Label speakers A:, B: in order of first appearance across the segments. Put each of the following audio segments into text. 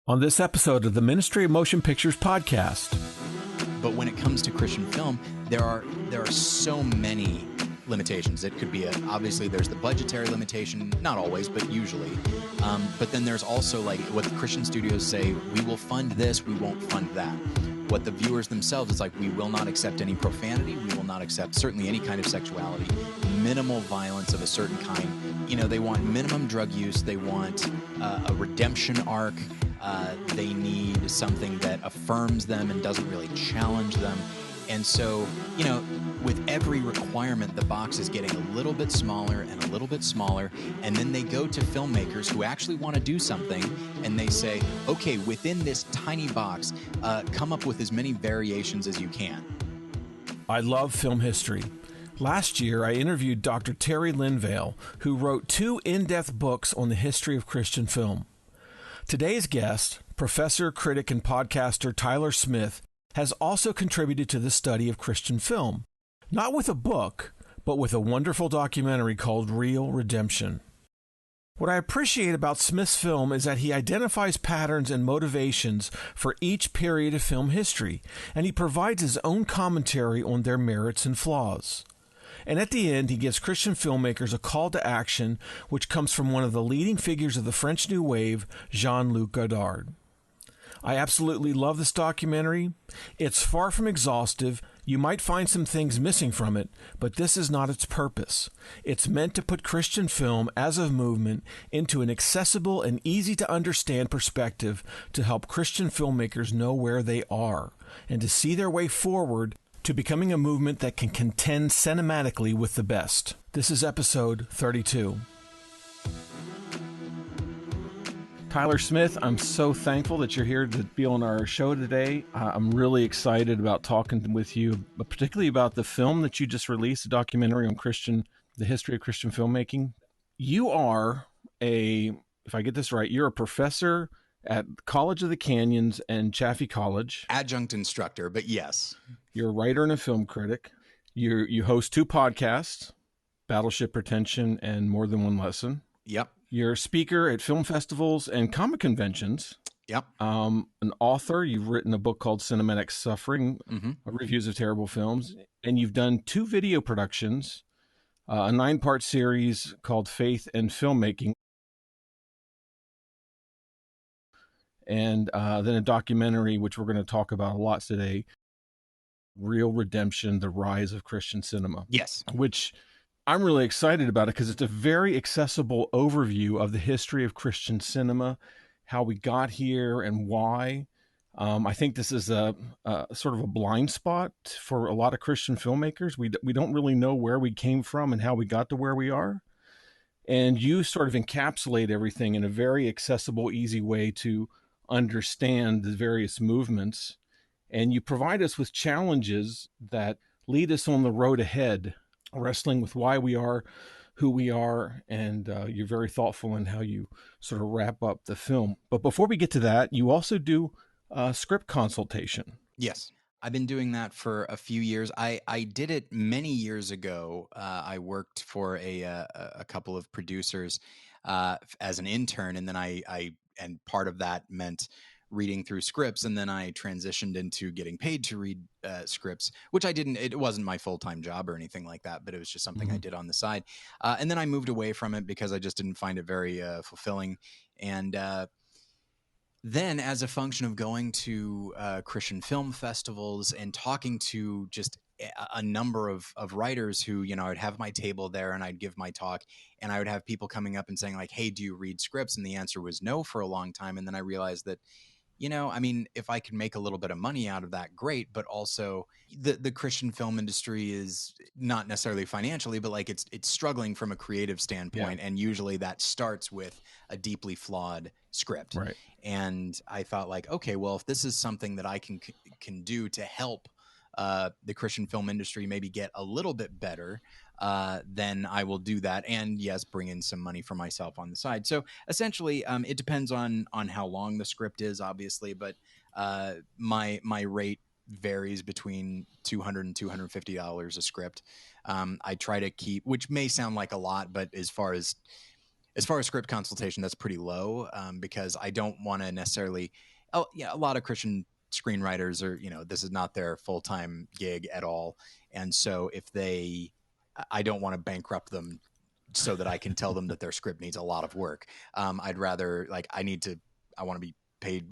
A: on this episode of the Ministry of Motion Pictures podcast.
B: But when it comes to Christian film, there are so many limitations. It could be obviously there's the budgetary limitation, not always, but usually. But then there's also like what the Christian studios say, we will fund this, we won't fund that. What the viewers themselves, it's like, we will not accept any profanity, we will not accept certainly any kind of sexuality, minimal violence of a certain kind. You know, they want minimum drug use, they want a redemption arc, they need something that affirms them and doesn't really challenge them. And so, you know, with every requirement, the box is getting a little bit smaller and a little bit smaller. And then they go to filmmakers who actually want to do something and they say, okay, within this tiny box, come up with as many variations as you can.
A: I love film history. Last year, I interviewed Dr. Terry Lindvall, who wrote 2 in-depth books on the history of Christian film. Today's guest, professor, critic, and podcaster Tyler Smith, has also contributed to the study of Christian film, not with a book, but with a wonderful documentary called Real Redemption. What I appreciate about Smith's film is that he identifies patterns and motivations for each period of film history, and he provides his own commentary on their merits and flaws. And at the end, he gives Christian filmmakers a call to action, which comes from one of the leading figures of the French New Wave, Jean-Luc Godard. I absolutely love this documentary. It's far from exhaustive. You might find some things missing from it, but this is not its purpose. It's meant to put Christian film as a movement into an accessible and easy to understand perspective to help Christian filmmakers know where they are and to see their way forward to becoming a movement that can contend cinematically with the best. This is episode 32. Tyler Smith, I'm so thankful that you're here to be on our show today. I'm really excited about talking with you, but particularly about the film that you just released, a documentary on the history of Christian filmmaking. You are if I get this right, you're a professor at College of the Canyons and Chaffey College.
B: Adjunct instructor, but yes.
A: You're a writer and a film critic. You host 2 podcasts, Battleship Retention and More Than One Lesson.
B: Yep.
A: You're a speaker at film festivals and comic conventions.
B: Yep.
A: An author. You've written a book called Cinematic Suffering, Reviews of Terrible Films. And you've done 2 video productions, a 9-part series called Faith and Filmmaking, and then a documentary, which we're going to talk about a lot today, Real Redemption, The Rise of Christian Cinema.
B: Yes.
A: Which I'm really excited about it because it's a very accessible overview of the history of Christian cinema, how we got here and why. I think this is a sort of a blind spot for a lot of Christian filmmakers. We don't really know where we came from and how we got to where we are. And you sort of encapsulate everything in a very accessible, easy way to understand the various movements. And you provide us with challenges that lead us on the road ahead, wrestling with why we are who we are, and you're very thoughtful in how you sort of wrap up the film. But before we get to that, you also do script consultation.
B: Yes. I've been doing that for a few years. I did it many years ago. I worked for a couple of producers as an intern, and then and part of that meant reading through scripts, and then I transitioned into getting paid to read scripts, which it wasn't my full-time job or anything like that, but it was just something I did on the side. And then I moved away from it because I just didn't find it very fulfilling. And then as a function of going to Christian film festivals and talking to just a number of writers who, you know, I'd have my table there and I'd give my talk, and I would have people coming up and saying like, hey, do you read scripts? And the answer was no for a long time. And then I realized that, you know, I mean, if I can make a little bit of money out of that, great. But also the Christian film industry is not necessarily financially, but like it's struggling from a creative standpoint. Yeah. And usually that starts with a deeply flawed script.
A: Right.
B: And I thought like, okay, well, if this is something that I can do to help the Christian film industry maybe get a little bit better, then I will do that. And yes, bring in some money for myself on the side. So essentially, it depends on how long the script is, obviously, but my rate varies between $200 and $250 a script. I try to keep, which may sound like a lot, but as far as as far as script consultation, that's pretty low, because I don't want to necessarily. Oh, yeah, a lot of Christian screenwriters are, this is not their full-time gig at all, and so I don't want to bankrupt them so that I can tell them that their script needs a lot of work. I'd rather I want to be paid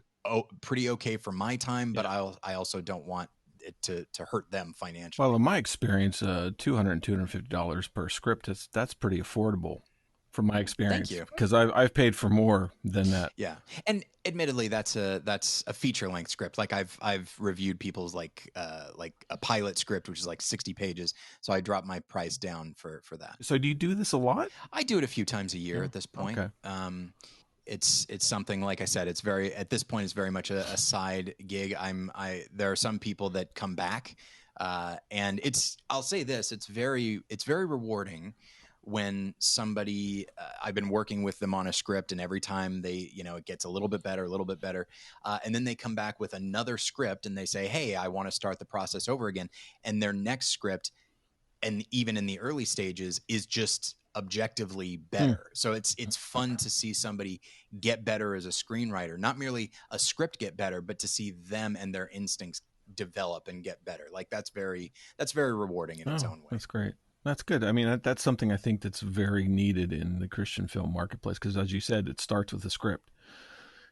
B: pretty okay for my time, but I also don't want it to hurt them financially.
A: Well, in my experience, $250 per script, that's pretty affordable. From my experience,
B: thank you,
A: because I've paid for more than that.
B: Yeah, and admittedly, that's a feature length script. Like I've reviewed people's like a pilot script, which is like 60 pages. So I dropped my price down for that.
A: So do you do this a lot?
B: I do it a few times a year at this point.
A: Okay.
B: It's something, like I said, at this point it's very much a side gig. There are some people that come back, and I'll say this, it's very rewarding when somebody, I've been working with them on a script, and every time it gets a little bit better, and then they come back with another script and they say, hey, I want to start the process over again. And their next script, and even in the early stages, is just objectively better. So it's fun to see somebody get better as a screenwriter, not merely a script get better, but to see them and their instincts develop and get better. Like that's very rewarding in its own way.
A: That's great. That's good. I mean, that's something I think that's very needed in the Christian film marketplace, because as you said, it starts with the script.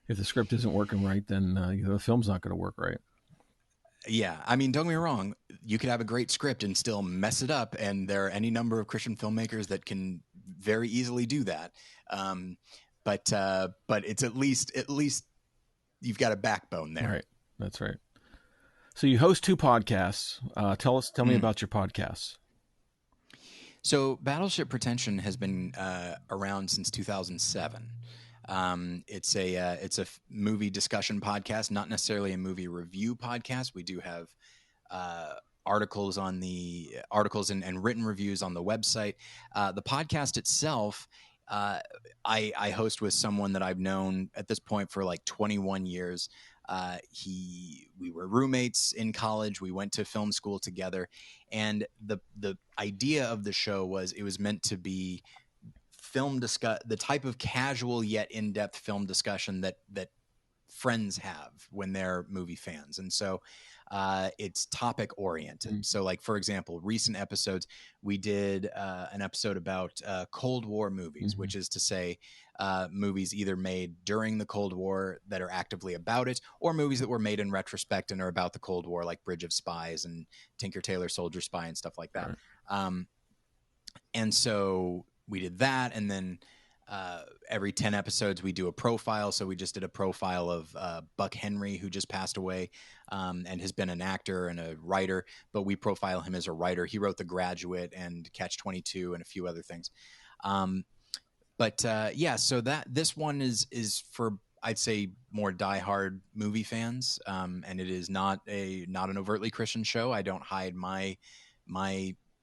A: If the script isn't working right, then the film's not going to work right.
B: Yeah. I mean, don't get me wrong. You could have a great script and still mess it up. And there are any number of Christian filmmakers that can very easily do that. But it's at least you've got a backbone there.
A: Right. That's right. So you host 2 podcasts. Tell me about your podcasts.
B: So Battleship Pretension has been around since 2007. It's a movie discussion podcast, not necessarily a movie review podcast. We do have articles and written reviews on the website. The podcast itself, I host with someone that I've known at this point for like 21 years. We were roommates in college. We went to film school together, and the idea of the show was it was meant to be the type of casual yet in-depth film discussion that friends have when they're movie fans. And so it's topic oriented. So like, for example, recent episodes, we did an episode about Cold War movies, which is to say movies either made during the Cold War that are actively about it, or movies that were made in retrospect and are about the Cold War, like Bridge of Spies and Tinker Tailor Soldier Spy and stuff like that. Right. And so we did that, and then every 10 episodes we do a profile. So we just did a profile of Buck Henry, who just passed away, and has been an actor and a writer, but we profile him as a writer. He wrote The Graduate and Catch-22 and a few other things. So this one is for, I'd say, more diehard movie fans, and it is not an overtly Christian show. I don't hide my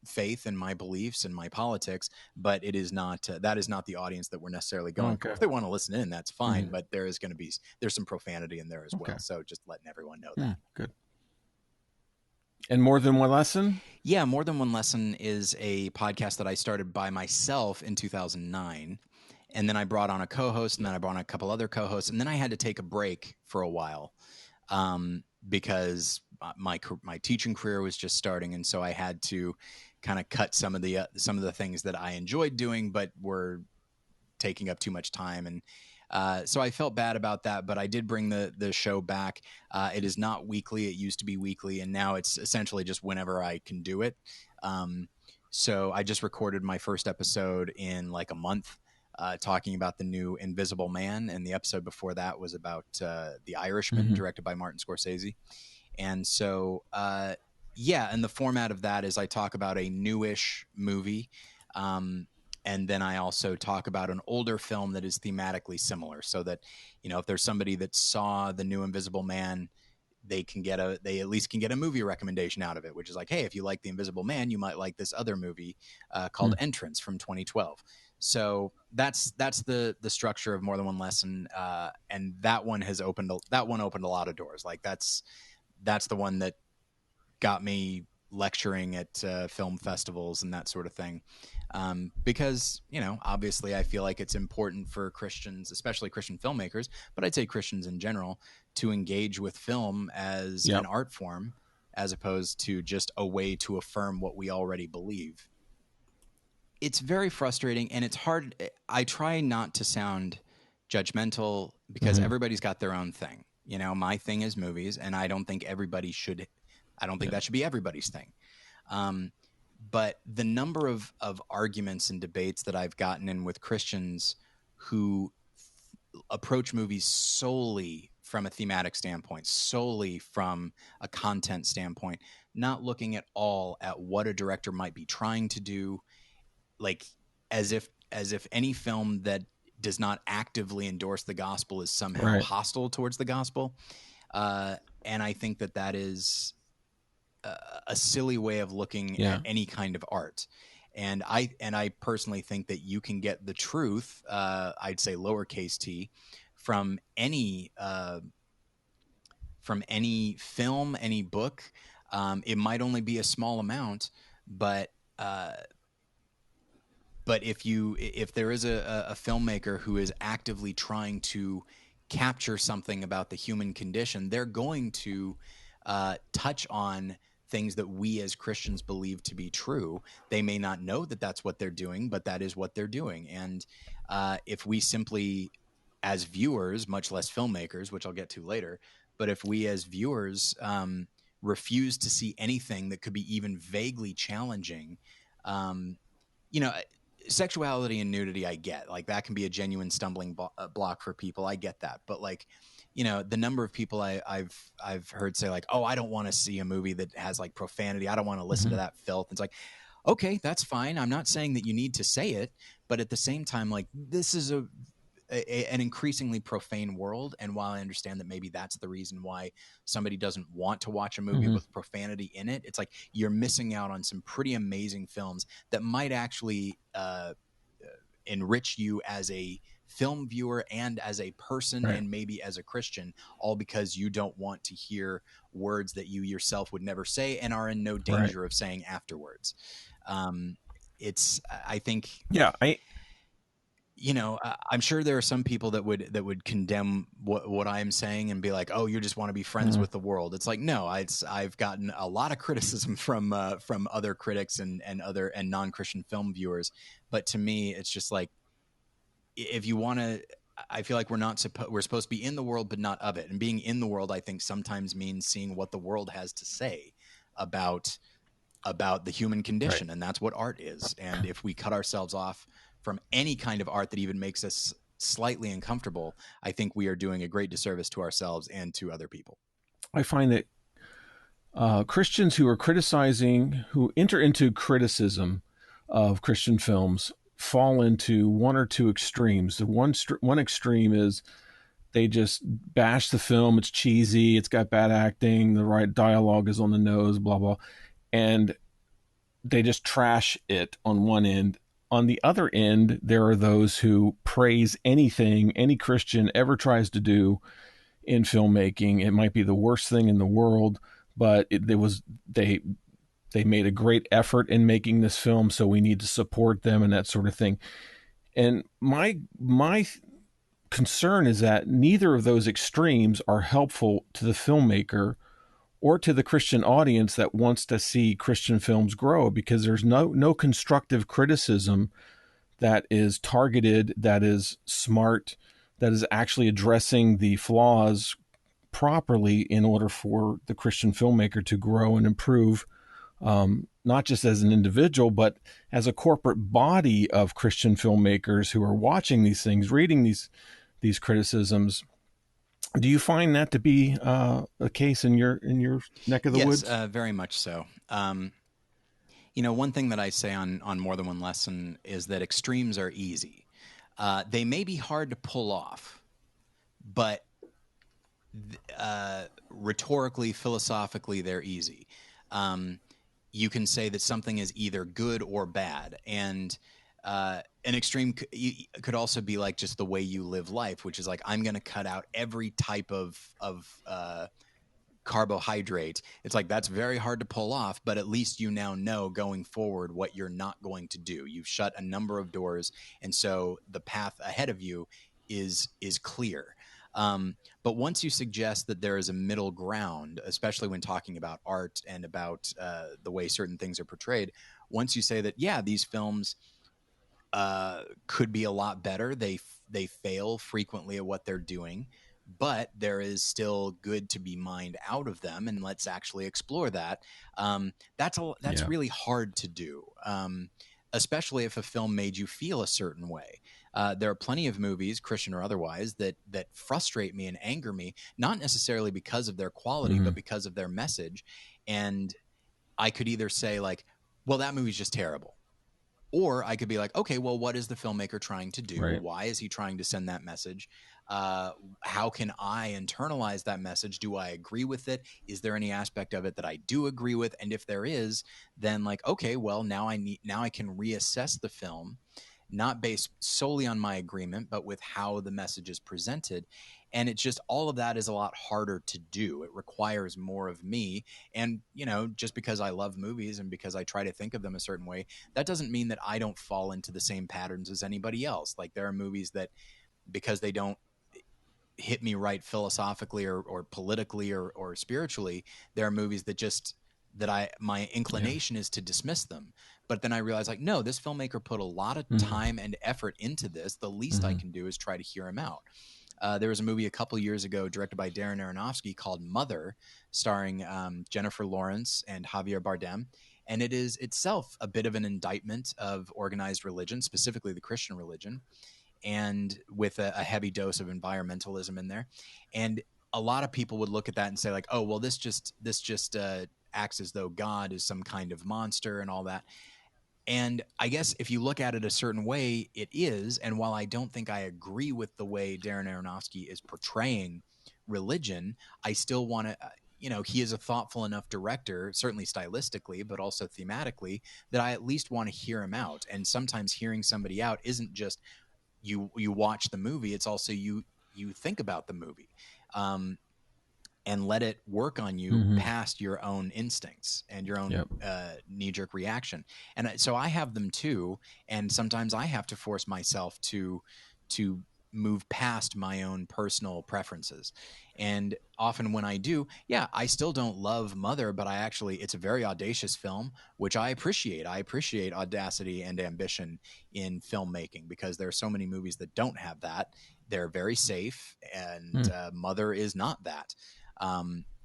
B: faith and my beliefs and my politics, but it is not that is not the audience that we're necessarily going for. If they want to listen in, that's fine, but there's some profanity in there as well, so just letting everyone know that.
A: Good. And More Than One Lesson?
B: Yeah, More Than One Lesson is a podcast that I started by myself in 2009, and then I brought on a co-host, and then I brought on a couple other co-hosts, and then I had to take a break for a while because my teaching career was just starting, and so I had to kind of cut some of the things that I enjoyed doing, but were taking up too much time. And so I felt bad about that, but I did bring the show back. It is not weekly. It used to be weekly, and now it's essentially just whenever I can do it. So I just recorded my first episode in like a month, talking about the new Invisible Man. And the episode before that was about The Irishman, directed by Martin Scorsese. And so, and the format of that is I talk about a newish movie, and then I also talk about an older film that is thematically similar, so that, if there's somebody that saw the new Invisible Man, they at least can get a movie recommendation out of it, which is like, hey, if you like The Invisible Man, you might like this other movie called Entrance from 2012. So that's the structure of More Than One Lesson, and that one opened a lot of doors. Like that's the one that got me lecturing at film festivals and that sort of thing. Because, obviously I feel like it's important for Christians, especially Christian filmmakers, but I'd say Christians in general, to engage with film as
A: Yep.
B: an art form as opposed to just a way to affirm what we already believe. It's very frustrating and it's hard. I try not to sound judgmental because
A: Mm-hmm.
B: everybody's got their own thing. My thing is movies, and I don't think
A: Yeah.
B: that should be everybody's thing. Um, but the number of arguments and debates that I've gotten in with Christians who approach movies solely from a thematic standpoint, solely from a content standpoint, not looking at all at what a director might be trying to do, like as if any film that does not actively endorse the gospel is somehow
A: Right.
B: hostile towards the gospel. Uh, and I think that is a silly way of looking
A: Yeah.
B: at any kind of art. And I personally think that you can get the truth, I'd say lowercase t, from any film, any book. It might only be a small amount, but uh, if there is a filmmaker who is actively trying to capture something about the human condition, they're going to touch on things that we as Christians believe to be true. They may not know that that's what they're doing, but that is what they're doing. And if we simply, as viewers, much less filmmakers, which I'll get to later, but if we as viewers refuse to see anything that could be even vaguely challenging, um, you know, sexuality and nudity, I get, like, that can be a genuine stumbling block for people. I get that. But like, the number of people I've heard say like, oh, I don't want to see a movie that has like profanity. I don't want to listen
A: Mm-hmm.
B: to that filth. It's like, okay, that's fine. I'm not saying that you need to say it, but at the same time, like, this is an increasingly profane world. And while I understand that maybe that's the reason why somebody doesn't want to watch a movie
A: Mm-hmm.
B: with profanity in it, it's like you're missing out on some pretty amazing films that might actually enrich you as a film viewer and as a person
A: Right.
B: and maybe as a Christian, all because you don't want to hear words that you yourself would never say and are in no
A: Right.
B: danger of saying afterwards. It's, I think,
A: Yeah.
B: I'm sure there are some people that would condemn what I'm saying and be like, "Oh, you just want to be friends
A: Mhm.
B: with the world." It's like, no, I've gotten a lot of criticism from other critics and other and non-Christian film viewers, but to me, it's just like, if you want to, I feel like we're supposed to be in the world but not of it, and being in the world, I think, sometimes means seeing what the world has to say about the human
A: Right.
B: condition, and that's what art is. And if we cut ourselves off from any kind of art that even makes us slightly uncomfortable, I think we are doing a great disservice to ourselves and to other people.
A: I find that Christians who enter into criticism of Christian films fall into one or two extremes. One extreme is they just bash the film. It's cheesy. It's got bad acting. The right dialogue is on the nose. Blah blah, and they just trash it on one end. On the other end, there are those who praise anything any Christian ever tries to do in filmmaking. It might be the worst thing in the world, but they made a great effort in making this film, so we need to support them and that sort of thing. And my concern is that neither of those extremes are helpful to the filmmaker or to the Christian audience that wants to see Christian films grow, because there's no constructive criticism that is targeted, that is smart, that is actually addressing the flaws properly in order for the Christian filmmaker to grow and improve, not just as an individual, but as a corporate body of Christian filmmakers who are watching these things, reading these criticisms. Do you find that to be a case in your neck of the
B: Yes,
A: woods?
B: very much so. One thing that I say on more than one lesson is that extremes are easy. They may be hard to pull off, but rhetorically, philosophically, they're easy. You can say that something is either good or bad, and an extreme could also be like just the way you live life, which is like, I'm going to cut out every type of carbohydrate. It's like, that's very hard to pull off, but at least you now know going forward what you're not going to do. You've shut a number of doors, and so the path ahead of you is clear. But once you suggest that there is a middle ground, especially when talking about art and about the way certain things are portrayed, once you say that, yeah, these films could be a lot better, they fail frequently at what they're doing, but there is still good to be mined out of them, and let's actually explore that. That's
A: Yeah.
B: really hard to do, especially if a film made you feel a certain way. There are plenty of movies, Christian or otherwise, that frustrate me and anger me, not necessarily because of their quality,
A: Hmm.
B: but because of their message. And I could either say, like, well, that movie's just terrible, or I could be like, okay, well, what is the filmmaker trying to do?
A: Right.
B: Why is he trying to send that message? How can I internalize that message? Do I agree with it? Is there any aspect of it that I do agree with? And if there is, then, like, okay, well, now I can reassess the film, not based solely on my agreement, but with how the message is presented. And it's just, all of that is a lot harder to do. It requires more of me. And, just because I love movies and because I try to think of them a certain way, that doesn't mean that I don't fall into the same patterns as anybody else. Like, there are movies that, because they don't hit me right philosophically or politically or spiritually, there are movies that just, my
A: Yeah.
B: inclination is to dismiss them. But then I realize, like, no, this filmmaker put a lot of
A: Hmm.
B: time and effort into this. The least I
A: Hmm.
B: can do is try to hear him out. There was a movie a couple years ago directed by Darren Aronofsky called Mother, starring Jennifer Lawrence and Javier Bardem. And it is itself a bit of an indictment of organized religion, specifically the Christian religion, and with a heavy dose of environmentalism in there. And a lot of people would look at that and say, like, oh, well, this just acts as though God is some kind of monster and all that. And I guess if you look at it a certain way, it is. And while I don't think I agree with the way Darren Aronofsky is portraying religion, I still want to, he is a thoughtful enough director, certainly stylistically, but also thematically, that I at least want to hear him out. And sometimes hearing somebody out isn't just you watch the movie; it's also you think about the movie. And let it work on you
A: Hmm.
B: past your own instincts and your own
A: Yep.
B: knee-jerk reaction. And so I have them too, and sometimes I have to force myself to move past my own personal preferences. And often when I do, yeah, I still don't love Mother, but it's a very audacious film, which I appreciate. I appreciate audacity and ambition in filmmaking, because there are so many movies that don't have that. They're very safe, and
A: Hmm.
B: Mother is not that.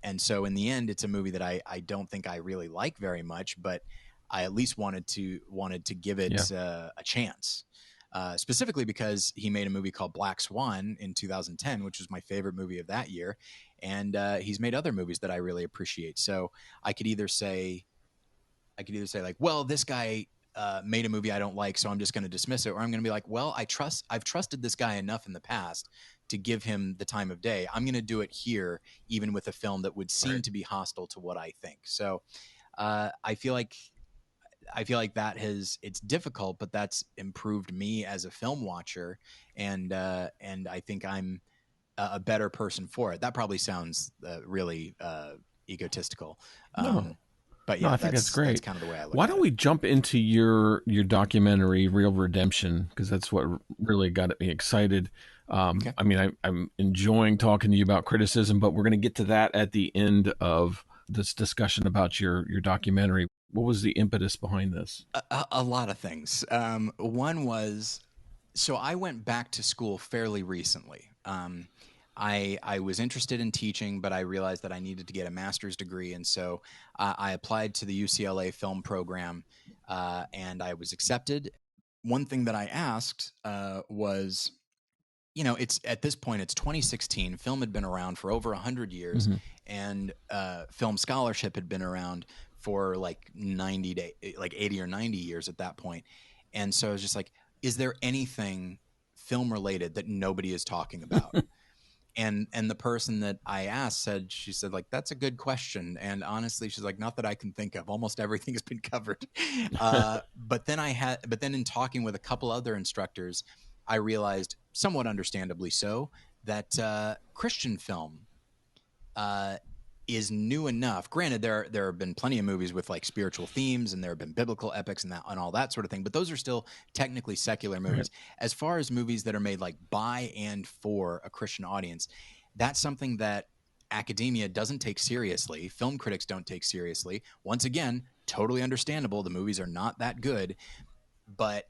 B: And so in the end, it's a movie that I don't think I really like very much, but I at least wanted to give
A: Yeah.
B: it a chance. Specifically because he made a movie called Black Swan in 2010, which was my favorite movie of that year, and he's made other movies that I really appreciate. So I could either say, like, well, this guy made a movie I don't like, so I'm just going to dismiss it, or I'm going to be like, well, I've trusted this guy enough in the past to give him the time of day. I'm going to do it here, even with a film that would seem
A: Right.
B: to be hostile to what I think. So I feel like it's difficult, but that's improved me as a film watcher, and I think I'm a better person for it. That probably sounds really egotistical.
A: No.
B: Um, but
A: No,
B: yeah,
A: I think that's
B: that's
A: great.
B: kind of the way I look
A: Why
B: at
A: don't
B: it.
A: we jump into your documentary, Real Redemption, because that's what really got me excited.
B: Okay.
A: I mean, I'm enjoying talking to you about criticism, but we're going to get to that at the end of this discussion about your documentary. What was the impetus behind this?
B: A lot of things. One was, so I went back to school fairly recently. I was interested in teaching, but I realized that I needed to get a master's degree, and so I applied to the UCLA film program, and I was accepted. One thing that I asked was, it's at this point, it's 2016. Film had been around for over 100 years,
A: Hmm.
B: and film scholarship had been around for like 80 or 90 years at that point. And so I was just like, is there anything film related that nobody is talking about? And the person that I asked she said, like, that's a good question. And honestly, she's like, not that I can think of. Almost everything's been covered. But then in talking with a couple other instructors, I realized, somewhat understandably so, that Christian film uh, is new enough. Granted, there have been plenty of movies with like spiritual themes, and there have been biblical epics and that and all that sort of thing, but those are still technically secular movies.
A: Right.
B: As far as movies that are made like by and for a Christian audience, that's something that academia doesn't take seriously. Film critics don't take seriously. Once again, totally understandable. The movies are not that good, but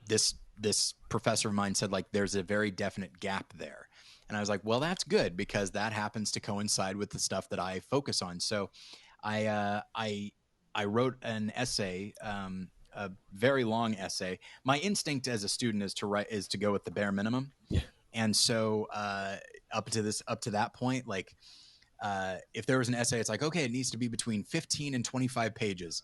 B: this professor of mine said like there's a very definite gap there. And I was like, well, that's good, because that happens to coincide with the stuff that I focus on. So I wrote an essay, a very long essay. My instinct as a student is to go with the bare minimum.
A: Yeah.
B: And so up to that point, like if there was an essay, it's like, okay, it needs to be between 15 and 25 pages.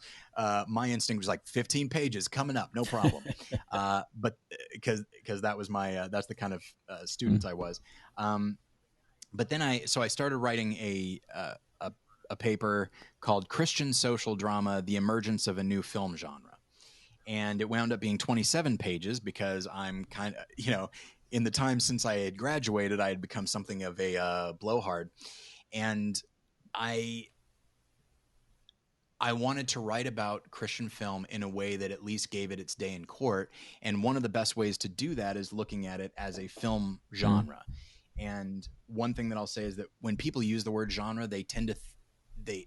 B: My instinct was like 15 pages coming up, no problem. But because that was my, that's the kind of student I was. But then I started writing a paper called Christian Social Drama, The Emergence of a New Film Genre. And it wound up being 27 pages because I'm kind of, in the time since I had graduated, I had become something of a blowhard. And I wanted to write about Christian film in a way that at least gave it its day in court. And one of the best ways to do that is looking at it as a film genre. And one thing that I'll say is that when people use the word genre, they tend to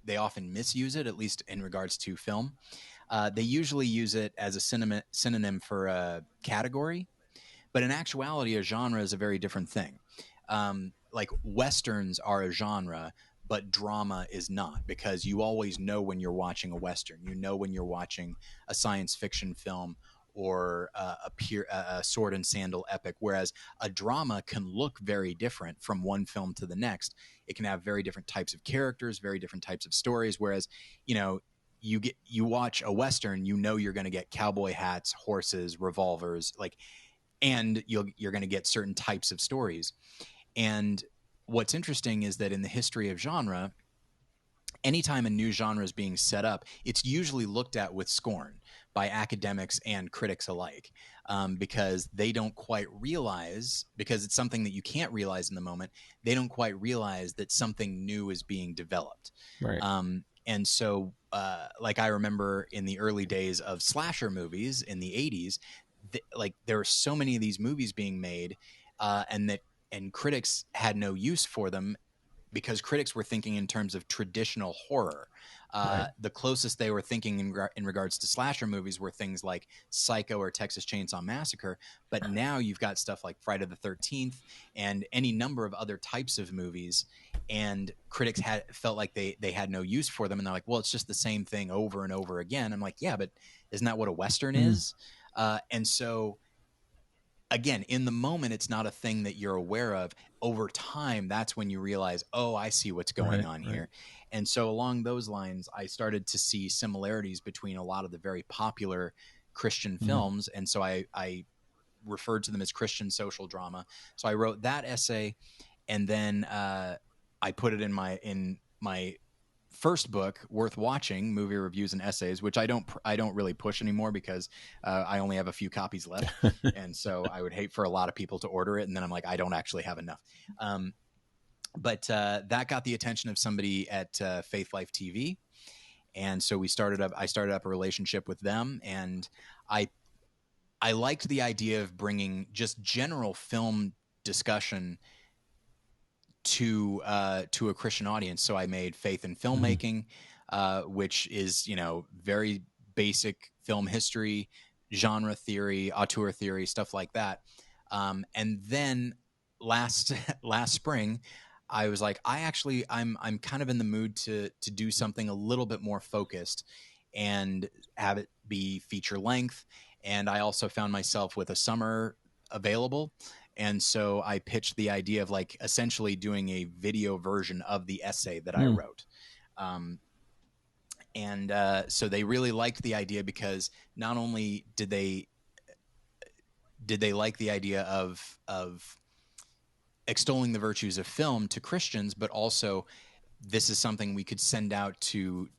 B: they often misuse it, at least in regards to film. They usually use it as a synonym for a category, but in actuality, a genre is a very different thing. Like Westerns are a genre, but drama is not, because you always know when you're watching a Western. You know when you're watching a science fiction film or a sword and sandal epic, whereas a drama can look very different from one film to the next. It can have very different types of characters, very different types of stories, whereas, you watch a Western, you're going to get cowboy hats, horses, revolvers, and you're going to get certain types of stories. And what's interesting is that in the history of genre, anytime a new genre is being set up, it's usually looked at with scorn by academics and critics alike, because they don't quite realize, because it's something that you can't realize in the moment, they don't quite realize that something new is being developed.
A: Right.
B: And so, I remember in the early days of slasher movies in the 80s, there were so many of these movies being made, and critics had no use for them, because critics were thinking in terms of traditional horror.
A: Right.
B: The closest they were thinking in regards to slasher movies were things like Psycho or Texas Chainsaw Massacre. But now you've got stuff like Friday the 13th and any number of other types of movies. And critics felt like they had no use for them. And they're like, well, it's just the same thing over and over again. I'm like, yeah, but isn't that what a Western is? And so, again, in the moment, it's not a thing that you're aware of. Over time, that's when you realize, oh, I see what's going on here. And so along those lines, I started to see similarities between a lot of the very popular Christian films. And so I referred to them as Christian social drama. So I wrote that essay, and then I put it in my first book, Worth Watching, Movie Reviews and Essays, which I don't really push anymore, because I only have a few copies left. And so I would hate for a lot of people to order it, and then I'm like, I don't actually have enough. But that got the attention of somebody at Faith Life TV. And so I started up a relationship with them, and I liked the idea of bringing just general film discussion to a Christian audience. So I made Faith in Filmmaking, which is, very basic film history, genre theory, auteur theory, stuff like that. And then last spring, I was like, I'm kind of in the mood to do something a little bit more focused and have it be feature length. And I also found myself with a summer available. And so I pitched the idea of essentially doing a video version of the essay that I wrote. So they really liked the idea, because not only did they like the idea of extolling the virtues of film to Christians, but also this is something we could send out to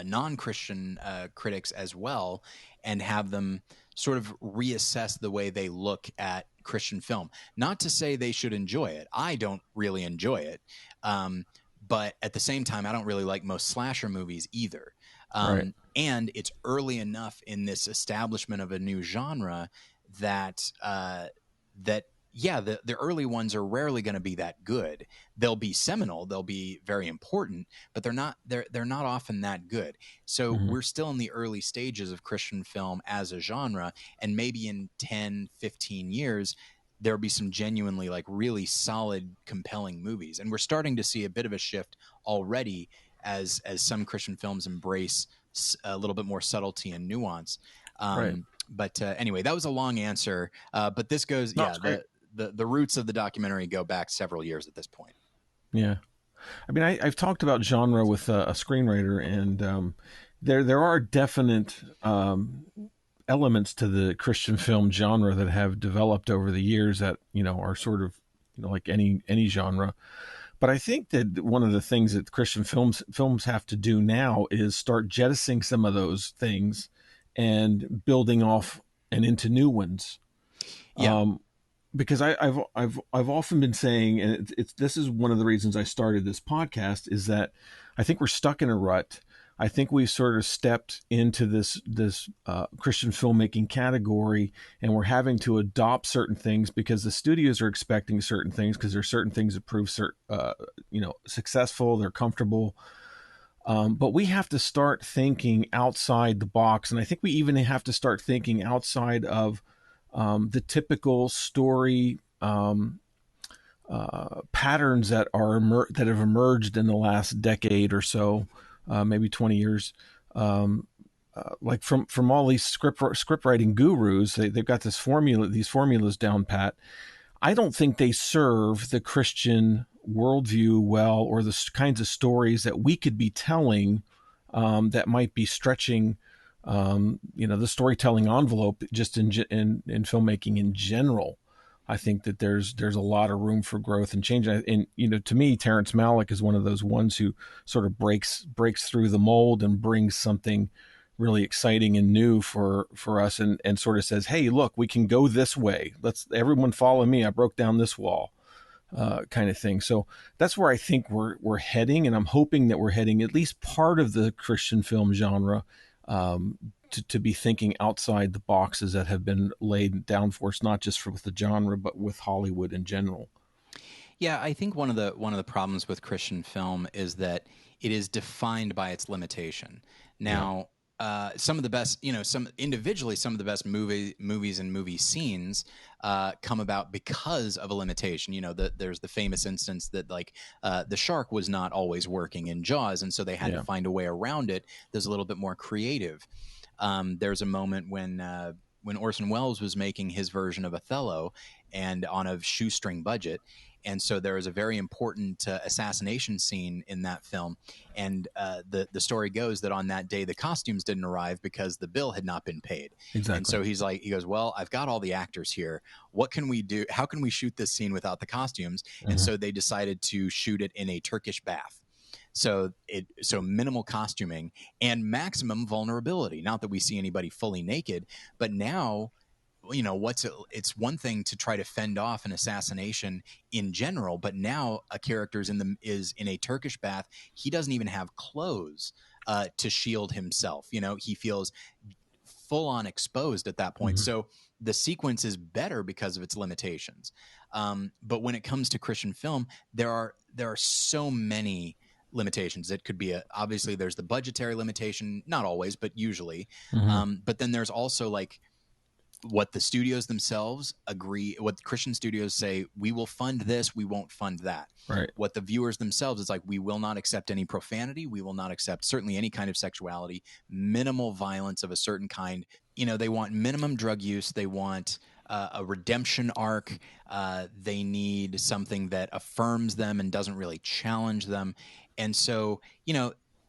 B: non-Christian critics as well, and have them sort of reassess the way they look at Christian film. Not to say they should enjoy it. I don't really enjoy it. But at the same time, I don't really like most slasher movies either.
A: Right.
B: And it's early enough in this establishment of a new genre that the early ones are rarely going to be that good. They'll be seminal, they'll be very important, but they're not often that good. So
A: Mm-hmm.
B: we're still in the early stages of Christian film as a genre, and maybe in 10, 15 years there'll be some genuinely like really solid, compelling movies. And we're starting to see a bit of a shift already as some Christian films embrace a little bit more subtlety and nuance.
A: Right.
B: But anyway, that was a long answer. But this goes,
A: No, it's great.
B: the roots of the documentary go back several years at this point.
A: Yeah. I mean, I've talked about genre with a screenwriter, and there are definite elements to the Christian film genre that have developed over the years that are sort of like any genre. But I think that one of the things that Christian films have to do now is start jettisoning some of those things and building off and into new ones.
B: Yeah.
A: Because I've often been saying, and this is one of the reasons I started this podcast, is that I think we're stuck in a rut. I think we've sort of stepped into this Christian filmmaking category, and we're having to adopt certain things because the studios are expecting certain things, because there are certain things that prove successful, they're comfortable. But we have to start thinking outside the box, and I think we even have to start thinking outside of the typical story patterns that have emerged in the last decade or so, maybe 20 years. Like from all these script writing gurus, they've got these formulas down pat. I don't think they serve the Christian worldview well, or the kinds of stories that we could be telling that might be stretching the storytelling envelope just in filmmaking in general. I think that there's a lot of room for growth and change. And to me, Terrence Malick is one of those ones who sort of breaks through the mold and brings something really exciting and new for us, and sort of says, hey, look, we can go this way. Let's everyone follow me. I broke down this wall, kind of thing. So that's where I think we're heading, and I'm hoping that we're heading, at least part of the Christian film genre, to be thinking outside the boxes that have been laid down for us, not just with the genre, but with Hollywood in general.
B: Yeah, I think one of the problems with Christian film is that it is defined by its limitation. Now, some of the best, some of the best movies and movie scenes come about because of a limitation. There's the famous instance that the shark was not always working in Jaws, and so they had to find a way around it that's a little bit more creative. There's a moment when Orson Welles was making his version of Othello, and on a shoestring budget. And so there is a very important assassination scene in that film. And the story goes that on that day, the costumes didn't arrive because the bill had not been paid.
A: Exactly.
B: And so he goes, well, I've got all the actors here. What can we do? How can we shoot this scene without the costumes? Mm-hmm. And so they decided to shoot it in a Turkish bath. So minimal costuming and maximum vulnerability. Not that we see anybody fully naked, but now, it's one thing to try to fend off an assassination in general, but now a character is in a Turkish bath. He doesn't even have clothes to shield himself. He feels full on exposed at that point. Mm-hmm. So the sequence is better because of its limitations. But when it comes to Christian film, there are so many limitations. It could be obviously there's the budgetary limitation, not always, but usually. Mm-hmm. But then there's also what the studios themselves agree, what the Christian studios say, we will fund this, we won't fund that.
A: Right.
B: What the viewers themselves is we will not accept any profanity, we will not accept certainly any kind of sexuality, minimal violence of a certain kind. They want minimum drug use, they want a redemption arc, they need something that affirms them and doesn't really challenge them. And so,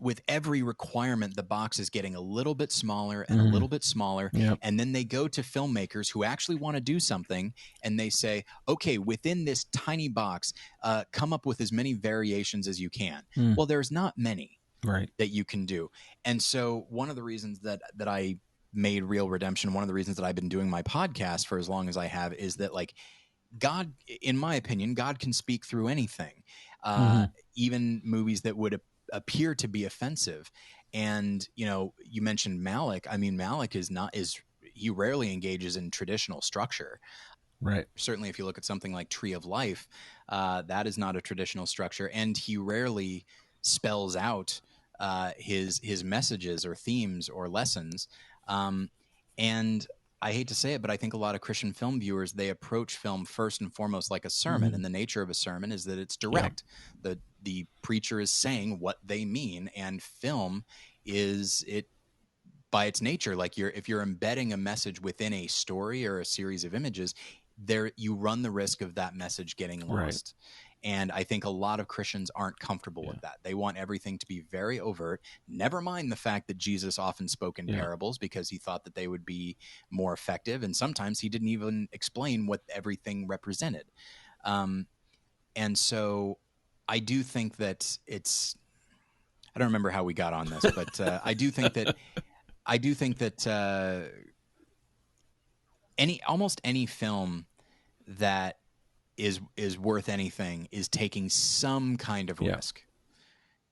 B: with every requirement, the box is getting a little bit smaller and a little bit smaller. Yep. And then they go to filmmakers who actually want to do something, and they say, okay, within this tiny box, come up with as many variations as you can. Well, there's not many that you can do. And so one of the reasons that I made real redemption, one of the reasons that I've been doing my podcast for as long as I have, is that like God, in my opinion, God can speak through anything,
A: Mm-hmm.
B: even movies that would appear to be offensive. And, you know, you mentioned Malick. I mean, Malick he rarely engages in traditional structure.
A: Right.
B: Certainly, if you look at something like Tree of Life, that is not a traditional structure, and he rarely spells out his messages or themes or lessons. And I hate to say it, but I think a lot of Christian film viewers, they approach film first and foremost like a sermon,
A: Mm-hmm.
B: and the nature of a sermon is that it's
A: Yeah.
B: direct. The preacher is saying what they mean, and film is it by its nature. Like if you're embedding a message within a story or a series of images, there you run the risk of that message getting
A: Right.
B: lost. And I think a lot of Christians aren't comfortable with that. They want everything to be very overt. Never mind the fact that Jesus often spoke in parables because he thought that they would be more effective. And sometimes he didn't even explain what everything represented. And so I do think that I don't remember how we got on this, but I do think that almost any film that is worth anything is taking some kind of risk.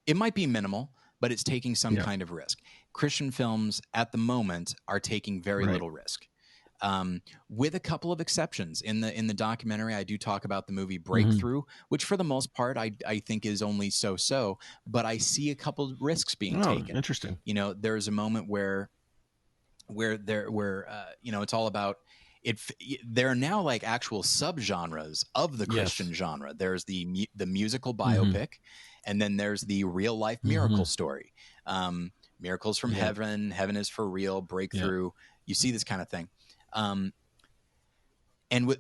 B: It might be minimal, but it's taking some kind of risk. Christian films at the moment are taking very little risk, with a couple of exceptions. In the documentary, I do talk about the movie Breakthrough, which for the most part I think is only so, but I see a couple of risks being taken.
A: Interesting.
B: You know, there's a moment where you know, it's all about it. There are now like actual subgenres of the Christian genre. There's the musical biopic, and then there's the real life miracle story. Miracles from heaven, heaven is for real, Breakthrough. You see this kind of thing.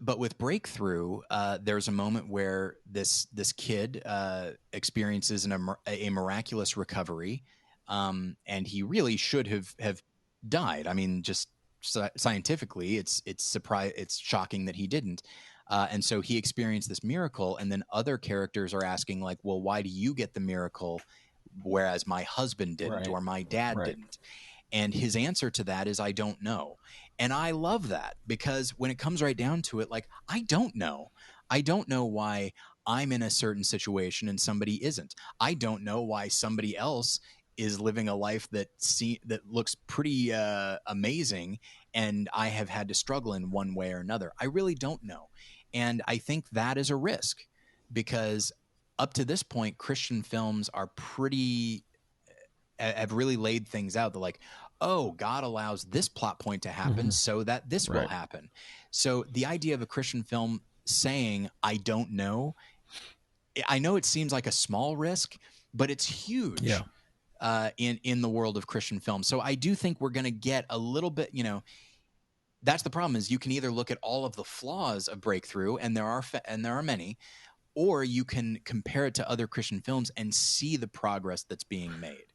B: But with Breakthrough, there's a moment where this kid experiences a miraculous recovery, and he really should have died. I mean, just scientifically, it's shocking that he didn't. And so he experienced this miracle, and then other characters are asking, like, well, why do you get the miracle, whereas my husband didn't or my dad didn't? And his answer to that is, I don't know. And I love that, because when it comes right down to it, like, I don't know. I don't know why I'm in a certain situation and somebody isn't. I don't know why somebody else is living a life that looks pretty amazing, and I have had to struggle in one way or another. I really don't know. And I think that is a risk, because up to this point, Christian films are have really laid things out. They're like, oh, God allows this plot point to happen so that this will happen. So the idea of a Christian film saying, I don't know, I know it seems like a small risk, but it's huge in the world of Christian film. So I do think we're going to get a little bit, you know, that's the problem, is you can either look at all of the flaws of Breakthrough, and there are many, or you can compare it to other Christian films and see the progress that's being made.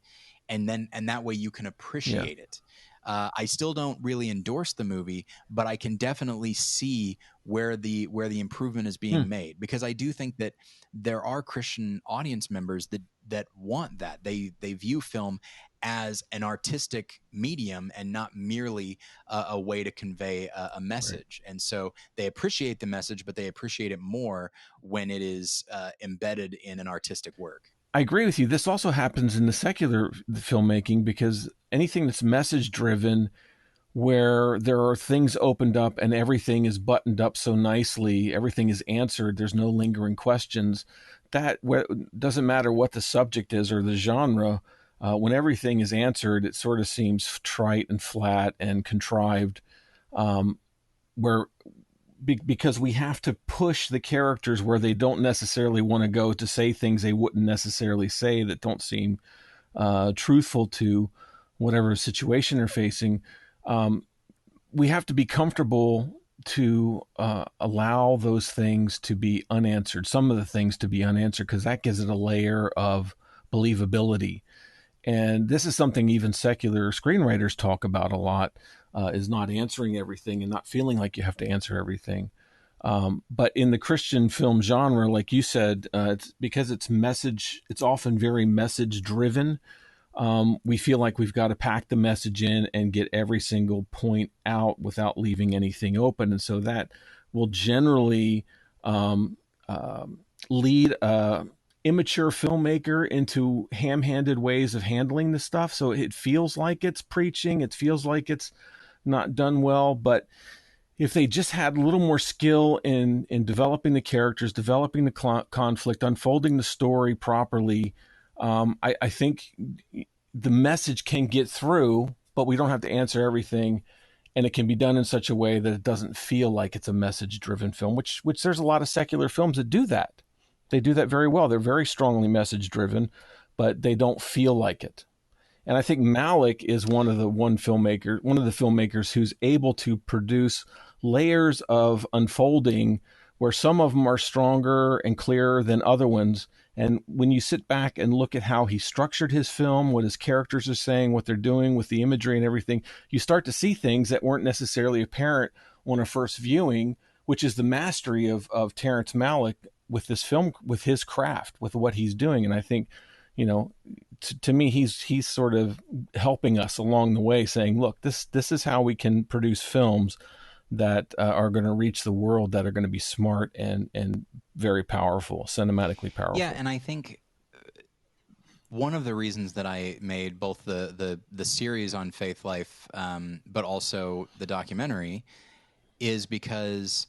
B: And that way you can appreciate it. I still don't really endorse the movie, but I can definitely see where the improvement is being made, because I do think that there are Christian audience members that want that. They view film as an artistic medium and not merely a way to convey a message. And so they appreciate the message, but they appreciate it more when it is embedded in an artistic work.
A: I agree with you. This also happens in the secular filmmaking, because anything that's message driven, where there are things opened up and everything is buttoned up so nicely, everything is answered, there's no lingering questions, that doesn't matter what the subject is or the genre, when everything is answered, it sort of seems trite and flat and contrived, because we have to push the characters where they don't necessarily want to go, to say things they wouldn't necessarily say, that don't seem truthful to whatever situation they're facing. We have to be comfortable to allow those things to be unanswered, some of the things to be unanswered, because that gives it a layer of believability. And this is something even secular screenwriters talk about a lot, is not answering everything and not feeling like you have to answer everything. But in the Christian film genre, like you said, it's because it's often very message driven. we feel like we've got to pack the message in and get every single point out without leaving anything open. And so that will generally um, lead a immature filmmaker into ham-handed ways of handling the stuff. So it feels like it's preaching. It feels like it's not done well. But if they just had a little more skill in developing the characters, developing the conflict, unfolding the story properly, I think the message can get through, but we don't have to answer everything, and it can be done in such a way that it doesn't feel like it's a message-driven film. Which there's a lot of secular films that do that. They do that very well. They're very strongly message-driven, but they don't feel like it. And I think Malick is one of the filmmakers who's able to produce layers of unfolding where some of them are stronger and clearer than other ones. And when you sit back and look at how he structured his film, what his characters are saying, what they're doing with the imagery and everything, you start to see things that weren't necessarily apparent on a first viewing, which is the mastery of Terrence Malick with this film, with his craft, with what he's doing. And I think, to me, he's sort of helping us along the way, saying, look, this is how we can produce films that are going to reach the world, that are going to be smart and very powerful, cinematically powerful.
B: Yeah, and I think one of the reasons that I made both the series on Faith Life, but also the documentary, is because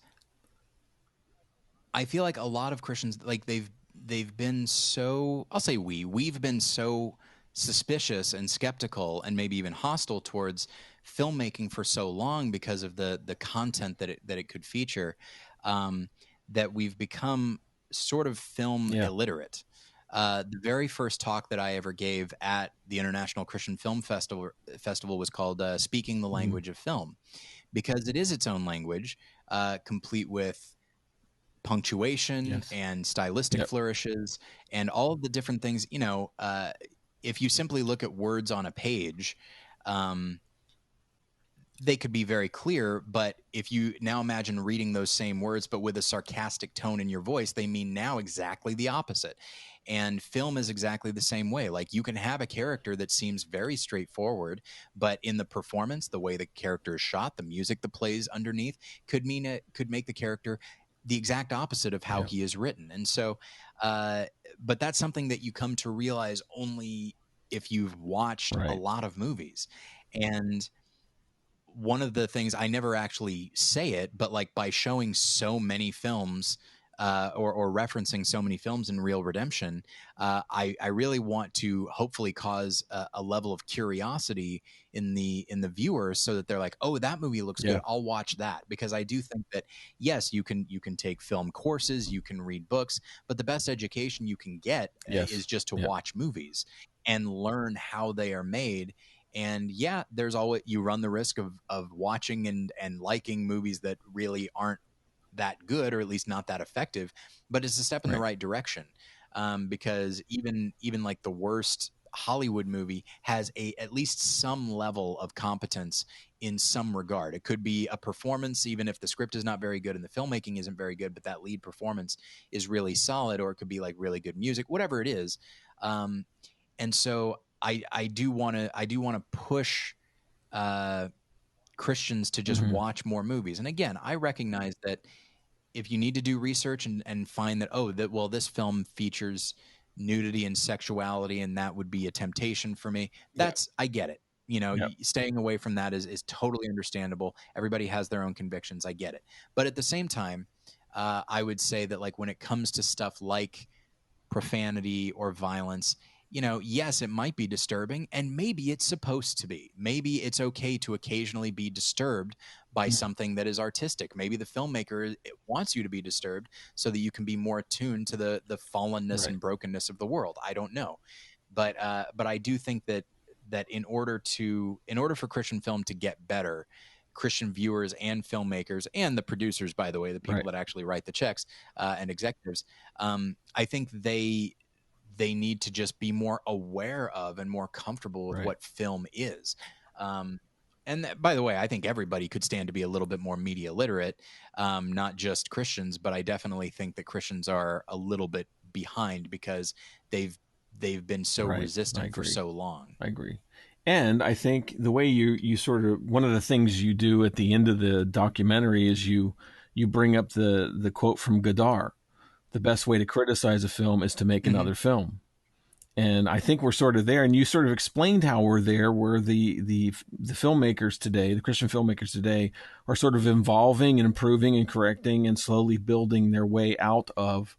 B: I feel like a lot of Christians, like they've been so, I'll say we've been so suspicious and skeptical and maybe even hostile towards filmmaking for so long because of the content that it could feature, that we've become sort of film illiterate. The very first talk that I ever gave at the International Christian Film Festival was called Speaking the Language of Film, because it is its own language, complete with punctuation and stylistic flourishes and all of the different things. If you simply look at words on a page, they could be very clear, but if you now imagine reading those same words but with a sarcastic tone in your voice, they mean now exactly the opposite. And film is exactly the same way. Like, you can have a character that seems very straightforward, but in the performance, the way the character is shot, the music that plays underneath could make the character the exact opposite of how he is written. And so, but that's something that you come to realize only if you've watched a lot of movies. And one of the things, I never actually say it, but like by showing so many films, or referencing so many films in Real Redemption, I really want to hopefully cause a level of curiosity in the viewers, so that they're like, oh, that movie looks good, I'll watch that. Because I do think that, yes, you can take film courses, you can read books, but the best education you can get is just to watch movies and learn how they are made. And there's always, you run the risk of watching and liking movies that really aren't that good, or at least not that effective, but it's a step in the right direction. Because even like the worst Hollywood movie has at least some level of competence in some regard. It could be a performance, even if the script is not very good and the filmmaking isn't very good, but that lead performance is really solid, or it could be like really good music, whatever it is. And so I do want to push Christians to just watch more movies. And again, I recognize that if you need to do research and find that, this film features nudity and sexuality, and that would be a temptation for me, I get it. Staying away from that is totally understandable. Everybody has their own convictions. I get it. But at the same time, I would say that, like, when it comes to stuff like profanity or violence, yes, it might be disturbing, and maybe it's supposed to be. Maybe it's okay to occasionally be disturbed by something that is artistic. Maybe the filmmaker wants you to be disturbed so that you can be more attuned to the fallenness and brokenness of the world. I don't know. But I do think that in order for Christian film to get better, Christian viewers and filmmakers, and the producers, by the way, the people that actually write the checks, and executives, I think they need to just be more aware of and more comfortable with what film is. And by the way, I think everybody could stand to be a little bit more media literate, not just Christians, but I definitely think that Christians are a little bit behind because they've they've been so
A: Right. I
B: resistant for
A: agree.
B: so long.
A: I agree. And I think the way you sort of, one of the things you do at the end of the documentary is you bring up the quote from Godard. The best way to criticize a film is to make
B: Mm-hmm.
A: another film. And I think we're sort of there. And you sort of explained how we're there, where the filmmakers today, the Christian filmmakers today, are sort of evolving and improving and correcting and slowly building their way out of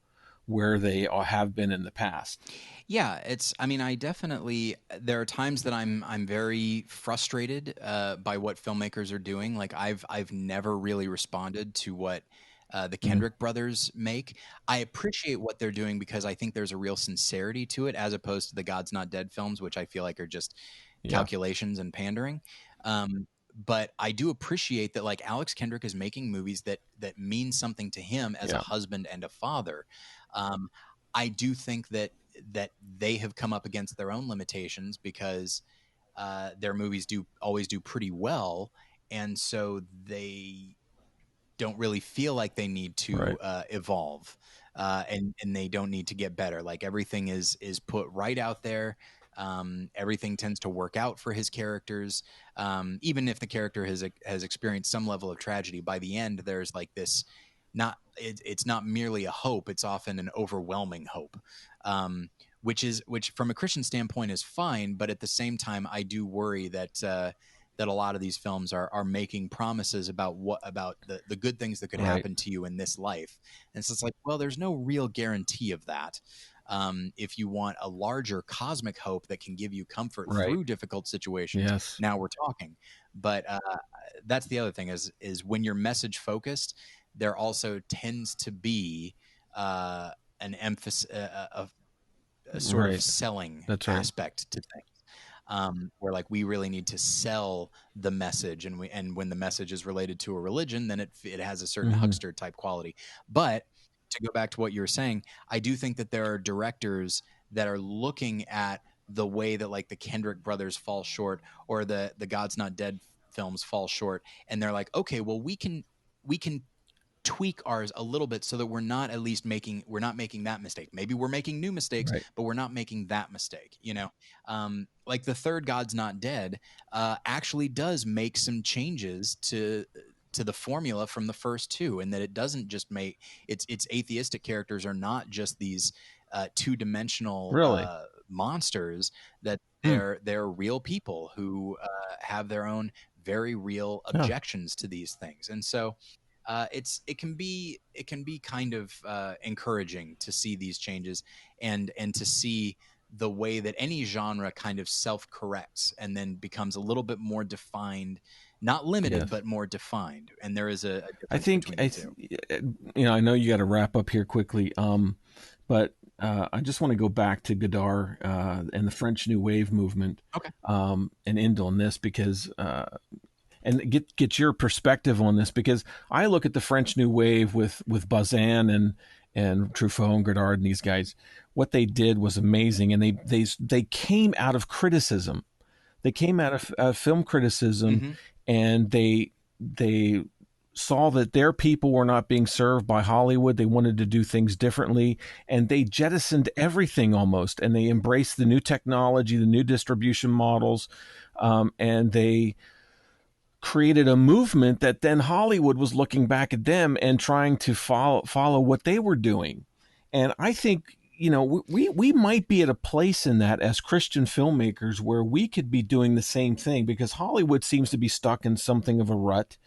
A: where they have been in the past.
B: Yeah, I mean, I definitely, there are times that I'm very frustrated by what filmmakers are doing. Like I've never really responded to what the
A: Mm,
B: Kendrick brothers make. I appreciate what they're doing because I think there's a real sincerity to it, as opposed to the God's Not Dead films, which I feel like are just
A: yeah.
B: calculations and pandering. But I do appreciate that, like, Alex Kendrick is making movies that mean something to him as a
A: Yeah.
B: husband and a father. Um, I do think that they have come up against their own limitations because their movies do always do pretty well, and so they don't really feel like they need
A: Right.
B: to evolve, and they don't need to get better. Like everything is put right out there. Everything tends to work out for his characters, even if the character has experienced some level of tragedy. By the end, there's like this. It's not merely a hope; it's often an overwhelming hope, which from a Christian standpoint is fine. But at the same time, I do worry that a lot of these films are making promises about the good things that could
A: Right.
B: happen to you in this life. And so it's like, well, there's no real guarantee of that. If you want a larger cosmic hope that can give you comfort
A: Right.
B: through difficult situations,
A: Yes.
B: now we're talking. But that's the other thing is when you're message focused, there also tends to be an emphasis, a sort of
A: Right.
B: selling
A: That's right.
B: aspect to things, where like we really need to sell the message, and when the message is related to a religion, then it has a certain
A: Hmm.
B: huckster type quality. But to go back to what you were saying, I do think that there are directors that are looking at the way that like the Kendrick brothers fall short, or the God's Not Dead films fall short, and they're like, okay, well, we can tweak ours a little bit so that we're not making that mistake. Maybe we're making new mistakes,
A: Right.
B: but we're not making that mistake. Like the third God's Not Dead actually does make some changes to the formula from the first two, and that it doesn't just make its atheistic characters are not just these two-dimensional
A: Really.
B: monsters, that
A: Hmm.
B: they're real people who have their own very real
A: Yeah.
B: objections to these things. And so it can be kind of encouraging to see these changes, and to see the way that any genre kind of self corrects and then becomes a little bit more defined, not limited,
A: Yes.
B: but more defined. And there is a
A: I
B: difference
A: think
B: between the two.
A: I know you got to wrap up here quickly. But I just want to go back to Godard and the French New Wave movement,
B: Okay.
A: and end on this because and get your perspective on this, because I look at the French New Wave with Bazin and Truffaut and Godard and these guys. What they did was amazing, and they came out of criticism. They came out of film criticism,
B: Mm-hmm.
A: and they saw that their people were not being served by Hollywood. They wanted to do things differently, and they jettisoned everything almost, and they embraced the new technology, the new distribution models, and they created a movement that then Hollywood was looking back at them and trying to follow what they were doing. And I think, we might be at a place in that as Christian filmmakers where we could be doing the same thing, because Hollywood seems to be stuck in something of a rut,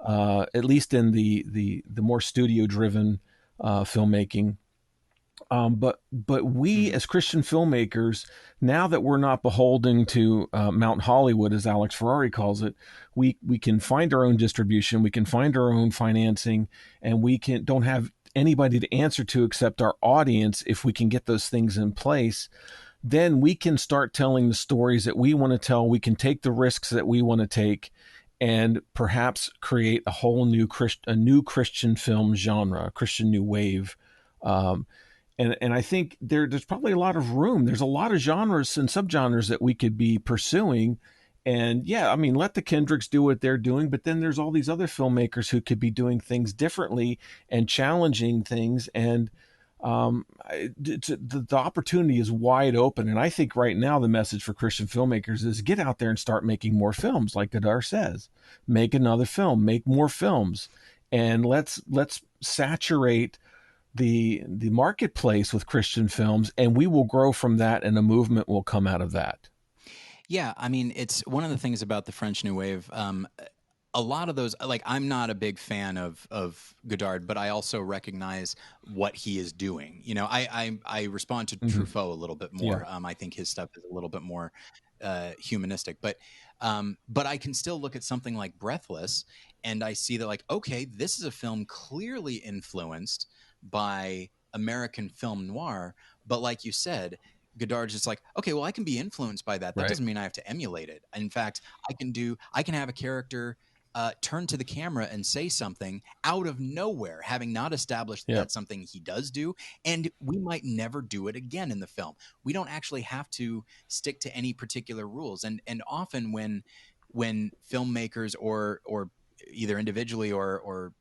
A: at least in the more studio driven filmmaking. But we
B: Mm-hmm.
A: as Christian filmmakers, now that we're not beholden to Mount Hollywood, as Alex Ferrari calls it, we can find our own distribution, we can find our own financing, and we can don't have anybody to answer to except our audience. If we can get those things in place, then we can start telling the stories that we want to tell. We can take the risks that we want to take, and perhaps create a whole new Christian film genre, a Christian new wave. Um, and I think there's probably a lot of room. There's a lot of genres and subgenres that we could be pursuing. And yeah, I mean, let the Kendricks do what they're doing, but then there's all these other filmmakers who could be doing things differently and challenging things. And The opportunity is wide open. And I think right now the message for Christian filmmakers is get out there and start making more films, like Godard says. Make another film, make more films, and let's saturate the marketplace with Christian films, and we will grow from that, and a movement will come out of that.
B: Yeah, I mean, it's one of the things about the French New Wave. A lot of those, like, I'm not a big fan of Godard, but I also recognize what he is doing. You know, I respond to Truffaut a little bit more.
A: Yeah.
B: I think his stuff is a little bit more humanistic, but I can still look at something like Breathless, and I see that, like, okay, this is a film clearly influenced by American film noir, but like you said, Godard's just like, okay, well, I can be influenced by that. That
A: Right.
B: doesn't mean I have to emulate it. In fact, I can have a character turn to the camera and say something out of nowhere, having not established
A: Yeah.
B: that's something he does do, and we might never do it again in the film. We don't actually have to stick to any particular rules. And often when filmmakers or either individually or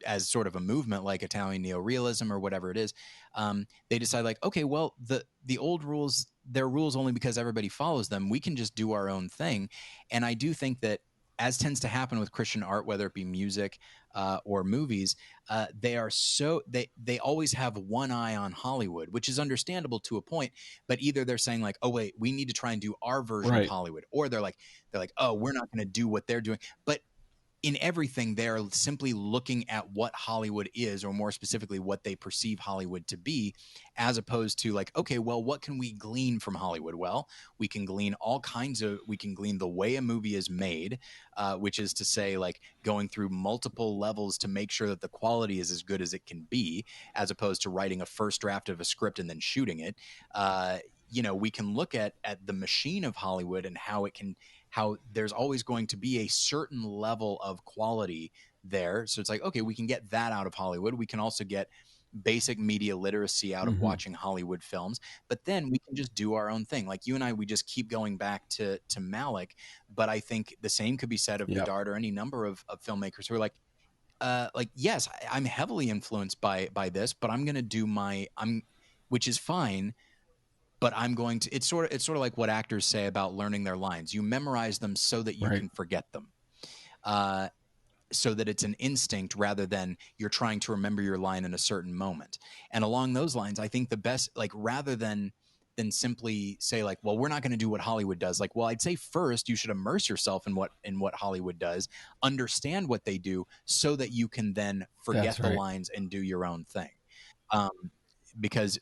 B: as sort of a movement like Italian neorealism or whatever it is, they decide, like, okay, well, the old rules, they're rules only because everybody follows them. We can just do our own thing. And I do think that, as tends to happen with Christian art, whether it be music or movies, they always have one eye on Hollywood, which is understandable to a point. But either they're saying, like, oh wait, we need to try and do our version
A: Right.
B: of Hollywood, or they're like, oh, we're not going to do what they're doing. But in everything, they're simply looking at what Hollywood is, or more specifically, what they perceive Hollywood to be, as opposed to, like, okay, well, what can we glean from Hollywood? Well, we can glean the way a movie is made, which is to say, like, going through multiple levels to make sure that the quality is as good as it can be, as opposed to writing a first draft of a script and then shooting it. We can look at the machine of Hollywood and how there's always going to be a certain level of quality there. So it's like, okay, we can get that out of Hollywood. We can also get basic media literacy out of watching Hollywood films, but then we can just do our own thing. Like you and I, we just keep going back to Malick, but I think the same could be said of Godard or any number of filmmakers who are like, yes, I'm heavily influenced by this, but I'm going to do which is fine, but I'm going to, it's sort of like what actors say about learning their lines. You memorize them so that you can forget them. So that it's an instinct rather than you're trying to remember your line in a certain moment. And along those lines, I think the best, like, rather than simply say, like, well, we're not going to do what Hollywood does. Like, well, I'd say first you should immerse yourself in what Hollywood does, understand what they do, so that you can then forget the lines and do your own thing. Because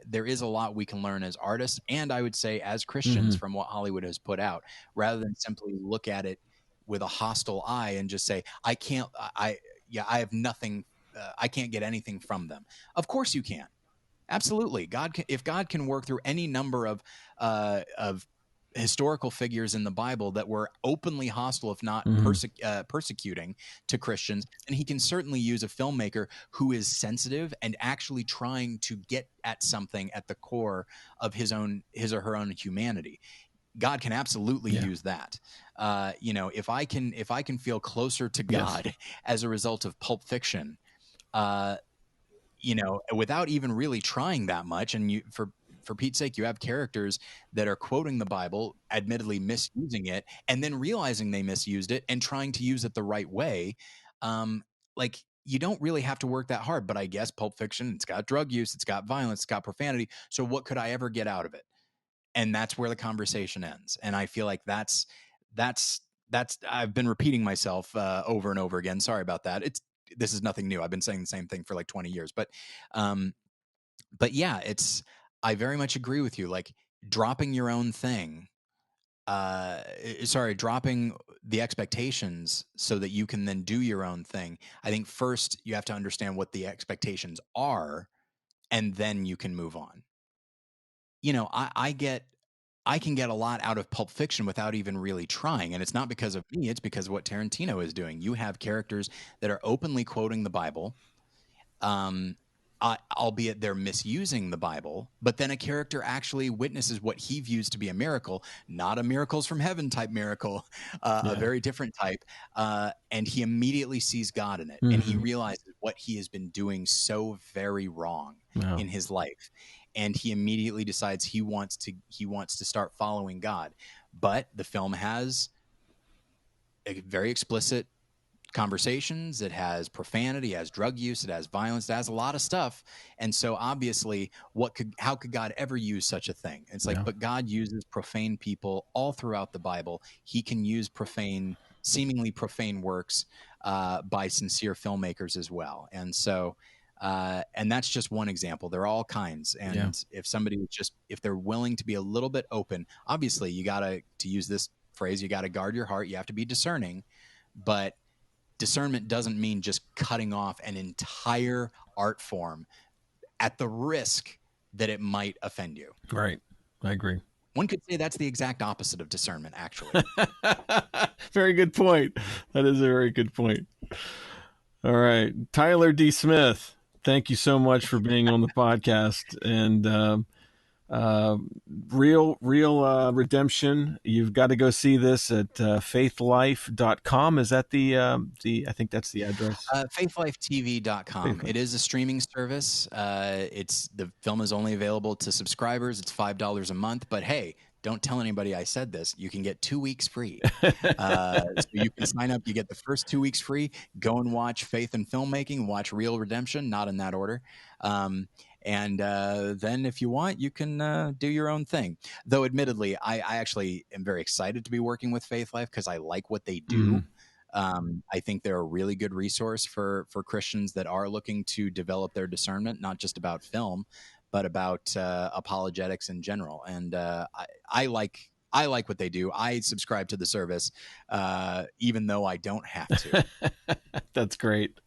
B: there is a lot we can learn as artists, and I would say as Christians, from what Hollywood has put out, rather than simply look at it with a hostile eye and just say, I have nothing, I can't get anything from them. Of course you can. Absolutely. If God can work through any number of historical figures in the Bible that were openly hostile, if not persecuting to Christians, and he can certainly use a filmmaker who is sensitive and actually trying to get at something at the core of his or her own humanity. God can absolutely use that. If I can feel closer to God as a result of Pulp Fiction, without even really trying that much, and for Pete's sake, you have characters that are quoting the Bible, admittedly misusing it, and then realizing they misused it and trying to use it the right way. Like, you don't really have to work that hard, but I guess Pulp Fiction, it's got drug use, it's got violence, it's got profanity. So what could I ever get out of it? And that's where the conversation ends. And I feel like that's I've been repeating myself over and over again. Sorry about that. This is nothing new. I've been saying the same thing for like 20 years, but yeah, I very much agree with you. Like, dropping your own thing, dropping the expectations so that you can then do your own thing. I think first you have to understand what the expectations are, and then you can move on. I can get a lot out of Pulp Fiction without even really trying. And it's not because of me, it's because of what Tarantino is doing. You have characters that are openly quoting the Bible, albeit they're misusing the Bible, but then a character actually witnesses what he views to be a miracle, not a miracles from heaven type miracle, a very different type. And he immediately sees God in it, and he realizes what he has been doing so very wrong. in his life, and he immediately decides he wants to start following God. But the film has a very explicit conversations, it has profanity, it has drug use, it has violence, it has a lot of stuff. And so obviously how could God ever use such a thing? It's like, but God uses profane people all throughout the Bible. He can use seemingly profane works by sincere filmmakers as well. And so and that's just one example. There are all kinds. And if they're willing to be a little bit open, obviously to use this phrase, you got to guard your heart. You have to be discerning, but discernment doesn't mean just cutting off an entire art form at the risk that it might offend you.
A: Right. I agree.
B: One could say that's the exact opposite of discernment, actually.
A: Very good point. That is a very good point. All right. Tyler D. Smith, thank you so much for being on the podcast. And Real Redemption, you've got to go see this at faithlife.com. Is that I think that's the address?
B: faithlifetv.com. It is a streaming service. The film is only available to subscribers. It's $5 a month, but hey, don't tell anybody I said this. You can get 2 weeks free. So you can sign up. You get the first 2 weeks free. Go and watch Faith in Filmmaking. Watch Real Redemption, not in that order. And then if you want, you can do your own thing. Though admittedly, I actually am very excited to be working with Faith Life because I like what they do. I think they're a really good resource for Christians that are looking to develop their discernment, not just about film, but about apologetics in general. And I like what they do. I subscribe to the service, even though I don't have to.
A: That's great.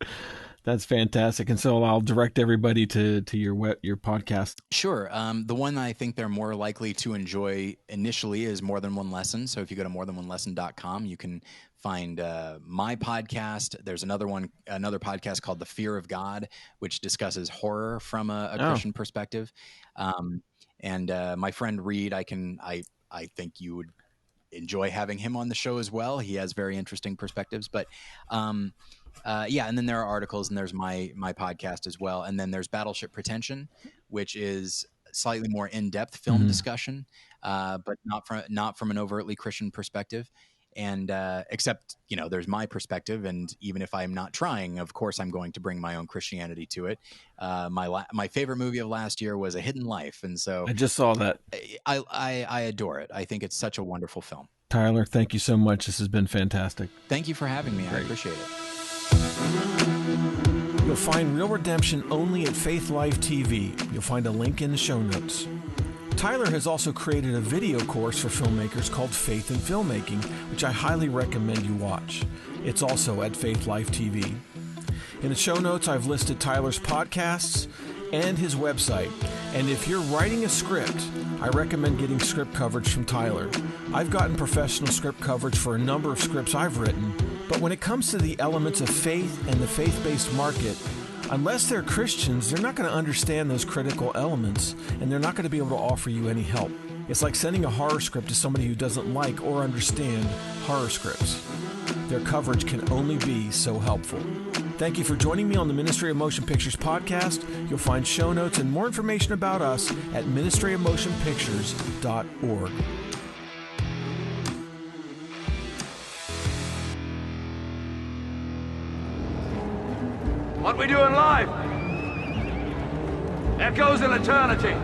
A: That's fantastic. And so I'll direct everybody to your podcast.
B: Sure. The one I think they're more likely to enjoy initially is More Than One Lesson. So if you go to morethanonelesson.com, you can find my podcast. There's another podcast called The Fear of God, which discusses horror from a Christian perspective. And my friend Reed, I think you would enjoy having him on the show as well. He has very interesting perspectives, but and then there are articles, and there's my podcast as well. And then there's Battleship Pretension, which is slightly more in-depth film discussion, but not from an overtly Christian perspective. And except, there's my perspective. And even if I'm not trying, of course, I'm going to bring my own Christianity to it. My favorite movie of last year was A Hidden Life. And so
A: I just saw that.
B: I adore it. I think it's such a wonderful film.
A: Tyler, thank you so much. This has been fantastic.
B: Thank you for having me. Great. I appreciate it.
A: You'll find Real Redemption only at Faith Life TV. You'll find a link in the show notes. Tyler has also created a video course for filmmakers called Faith in Filmmaking, which I highly recommend you watch. It's also at Faith Life TV. In the show notes, I've listed Tyler's podcasts and his website. And if you're writing a script, I recommend getting script coverage from Tyler. I've gotten professional script coverage for a number of scripts I've written, but when it comes to the elements of faith and the faith-based market, unless they're Christians, they're not going to understand those critical elements, and they're not going to be able to offer you any help. It's like sending a horror script to somebody who doesn't like or understand horror scripts. Their coverage can only be so helpful. Thank you for joining me on the Ministry of Motion Pictures podcast. You'll find show notes and more information about us at ministryofmotionpictures.org.
C: What we do in life echoes in eternity.